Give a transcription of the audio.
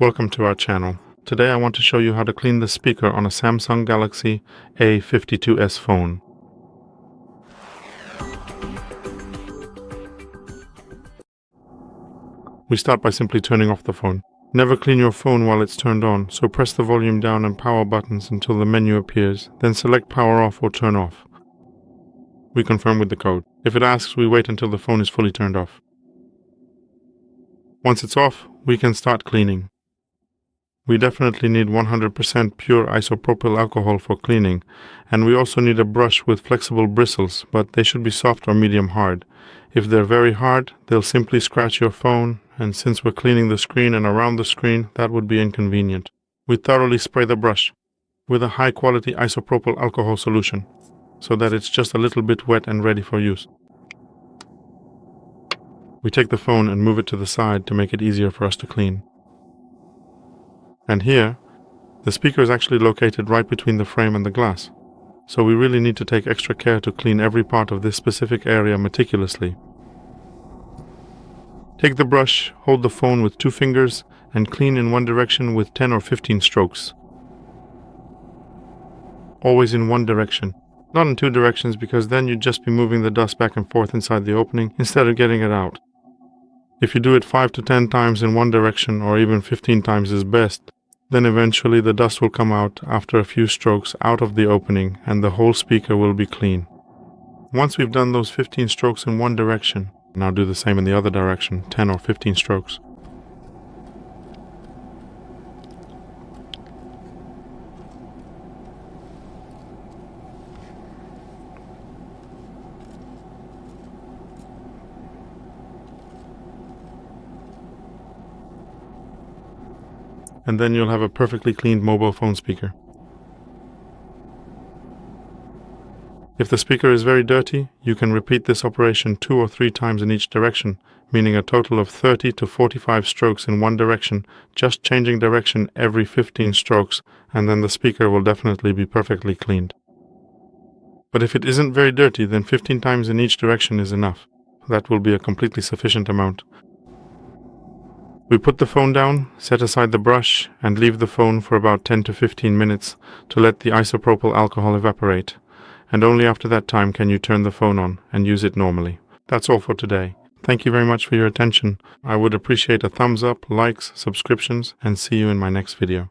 Welcome to our channel. Today I want to show you how to clean the speaker on a Samsung Galaxy A52s phone. We start by simply turning off the phone. Never clean your phone while it's turned on, so press the volume down and power buttons until the menu appears, then select power off or turn off. We confirm with the code. If it asks, we wait until the phone is fully turned off. Once it's off, we can start cleaning. We definitely need 100% pure isopropyl alcohol for cleaning, and we also need a brush with flexible bristles, but they should be soft or medium hard. If they're very hard, they'll simply scratch your phone, and since we're cleaning the screen and around the screen, that would be inconvenient. We thoroughly spray the brush with a high-quality isopropyl alcohol solution, so that it's just a little bit wet and ready for use. We take the phone and move it to the side to make it easier for us to clean. And here, the speaker is actually located right between the frame and the glass, so we really need to take extra care to clean every part of this specific area meticulously. Take the brush, hold the phone with 2 fingers, and clean in one direction with 10 or 15 strokes. Always in one direction, not in 2 directions, because then you'd just be moving the dust back and forth inside the opening instead of getting it out. If you do it 5 to 10 times in one direction, or even 15 times is best, then eventually the dust will come out after a few strokes out of the opening and the whole speaker will be clean. Once we've done those 15 strokes in one direction, now do the same in the other direction, 10 or 15 strokes. And then you'll have a perfectly cleaned mobile phone speaker. If the speaker is very dirty, you can repeat this operation 2 or 3 times in each direction, meaning a total of 30 to 45 strokes in one direction, just changing direction every 15 strokes, and then the speaker will definitely be perfectly cleaned. But if it isn't very dirty, then 15 times in each direction is enough. That will be a completely sufficient amount. We put the phone down, set aside the brush, and leave the phone for about 10 to 15 minutes to let the isopropyl alcohol evaporate. And only after that time can you turn the phone on and use it normally. That's all for today. Thank you very much for your attention. I would appreciate a thumbs up, likes, subscriptions, and see you in my next video.